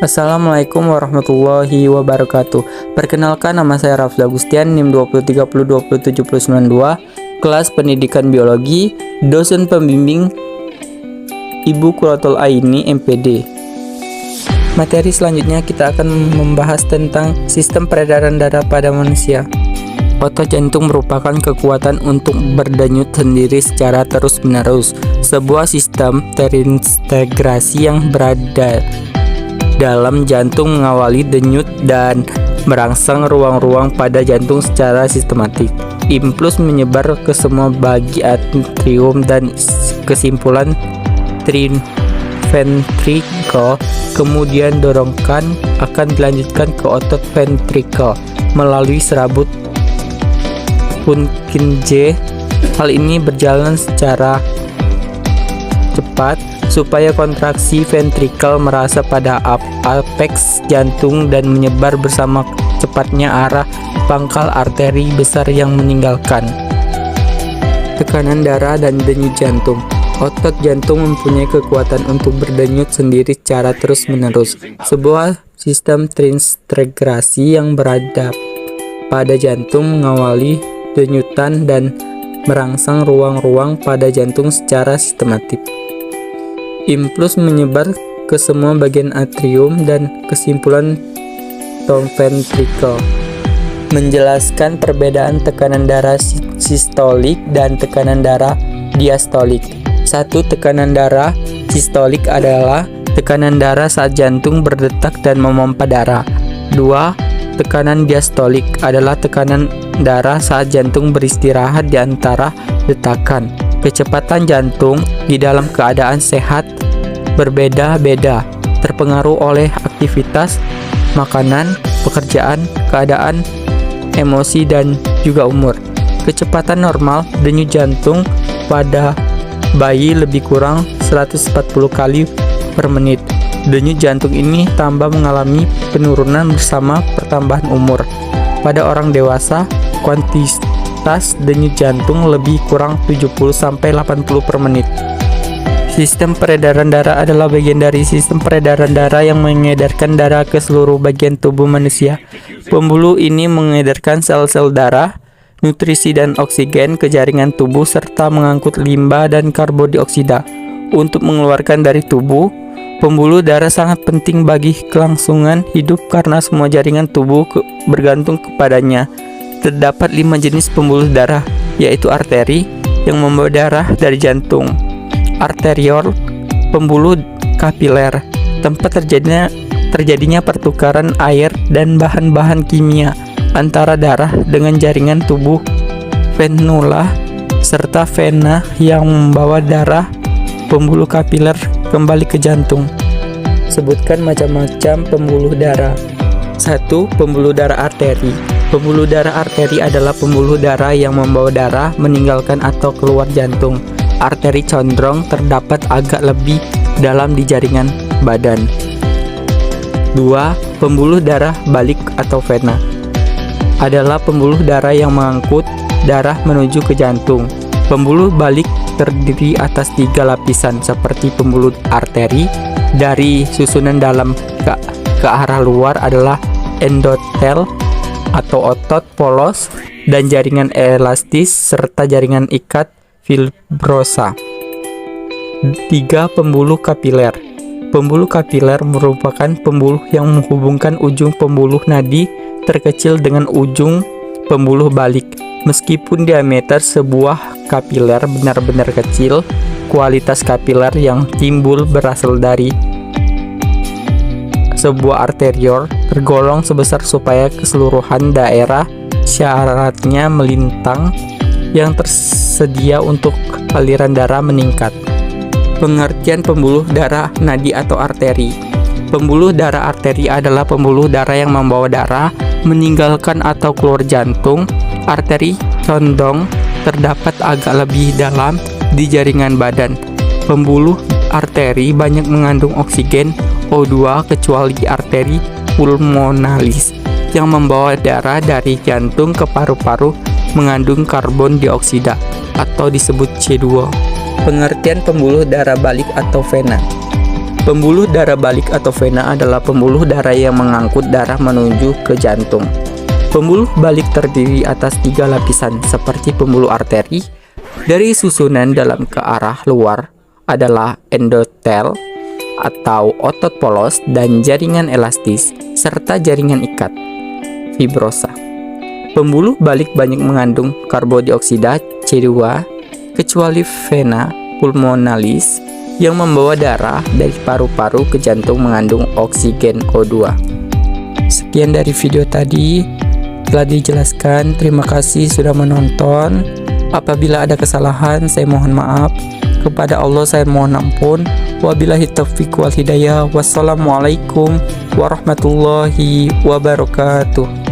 Assalamualaikum warahmatullahi wabarakatuh. Perkenalkan, nama saya Rafli Agustian, NIM 2030207092, kelas pendidikan biologi, dosen pembimbing Ibu Qurratul Aini MPD. Materi selanjutnya kita akan membahas tentang sistem peredaran darah pada manusia. Otot jantung merupakan kekuatan untuk berdenyut sendiri secara terus-menerus, sebuah sistem terintegrasi yang berada dalam jantung mengawali denyut dan merangsang ruang-ruang pada jantung secara sistematik. Impuls menyebar ke semua bagi atrium dan kesimpulan ventricle, kemudian dorongan akan dilanjutkan ke otot ventricle melalui serabut Purkinje. Hal ini berjalan secara cepat supaya kontraksi ventrikel merasa pada apeks jantung dan menyebar bersama cepatnya arah pangkal arteri besar yang meninggalkan tekanan darah dan denyut jantung. Otot jantung mempunyai kekuatan untuk berdenyut sendiri secara terus-menerus, sebuah sistem terintegrasi yang berada pada jantung mengawali denyutan dan merangsang ruang-ruang pada jantung secara sistematik. Impuls menyebar ke semua bagian atrium dan kesimpulan ventricle. Menjelaskan perbedaan tekanan darah sistolik dan tekanan darah diastolik. 1. Tekanan darah sistolik adalah tekanan darah saat jantung berdetak dan memompa darah. 2. Tekanan diastolik adalah tekanan darah saat jantung beristirahat di antara detakan. Kecepatan jantung di dalam keadaan sehat berbeda-beda, terpengaruh oleh aktivitas, makanan, pekerjaan, keadaan, emosi, dan juga umur. Kecepatan normal denyut jantung pada bayi lebih kurang 140 kali per menit. Denyut jantung ini tambah mengalami penurunan bersama pertambahan umur. Pada orang dewasa, kuantitas denyut jantung lebih kurang 70-80 per menit. Sistem peredaran darah adalah bagian dari sistem peredaran darah yang mengedarkan darah ke seluruh bagian tubuh manusia. Pembuluh ini mengedarkan sel-sel darah, nutrisi dan oksigen ke jaringan tubuh serta mengangkut limbah dan karbon dioksida untuk mengeluarkan dari tubuh. Pembuluh darah sangat penting bagi kelangsungan hidup karena semua jaringan tubuh bergantung kepadanya. Terdapat 5 jenis pembuluh darah, yaitu arteri yang membawa darah dari jantung, arteriol, pembuluh kapiler, tempat terjadinya pertukaran air dan bahan-bahan kimia antara darah dengan jaringan tubuh, venula, serta vena yang membawa darah pembuluh kapiler kembali ke jantung. Sebutkan macam-macam pembuluh darah. 1. Pembuluh darah arteri. Pembuluh darah arteri adalah pembuluh darah yang membawa darah meninggalkan atau keluar jantung. Arteri condong terdapat agak lebih dalam di jaringan badan. 2. Pembuluh darah balik atau vena adalah pembuluh darah yang mengangkut darah menuju ke jantung. Pembuluh balik terdiri atas 3 lapisan seperti pembuluh arteri. Dari susunan dalam ke arah luar adalah endotel atau otot polos dan jaringan elastis serta jaringan ikat fibrosa. 3. Pembuluh kapiler. Pembuluh kapiler merupakan pembuluh yang menghubungkan ujung pembuluh nadi terkecil dengan ujung pembuluh balik. Meskipun diameter sebuah kapiler benar-benar kecil, kualitas kapiler yang timbul berasal dari sebuah arteriol tergolong sebesar supaya keseluruhan daerah syaratnya melintang yang tersedia untuk aliran darah meningkat. Pengertian pembuluh darah nadi atau arteri. Pembuluh darah arteri adalah pembuluh darah yang membawa darah meninggalkan atau keluar jantung. Arteri condong terdapat agak lebih dalam di jaringan badan. Pembuluh arteri banyak mengandung oksigen O2 kecuali arteri pulmonalis yang membawa darah dari jantung ke paru-paru mengandung karbon dioksida atau disebut C2. Pengertian pembuluh darah balik atau vena. Pembuluh darah balik atau vena adalah pembuluh darah yang mengangkut darah menuju ke jantung. Pembuluh balik terdiri atas 3 lapisan seperti pembuluh arteri. Dari susunan dalam ke arah luar adalah endotel atau otot polos dan jaringan elastis serta jaringan ikat fibrosa. Pembuluh balik banyak mengandung karbodioksida C2 kecuali vena pulmonalis yang membawa darah dari paru-paru ke jantung mengandung oksigen O2. Sekian dari video tadi, telah dijelaskan. Terima kasih sudah menonton. Apabila ada kesalahan, saya mohon maaf. Kepada Allah saya mohon ampun. Wabillahi taufiq wal hidayah. Wassalamualaikum warahmatullahi wabarakatuh.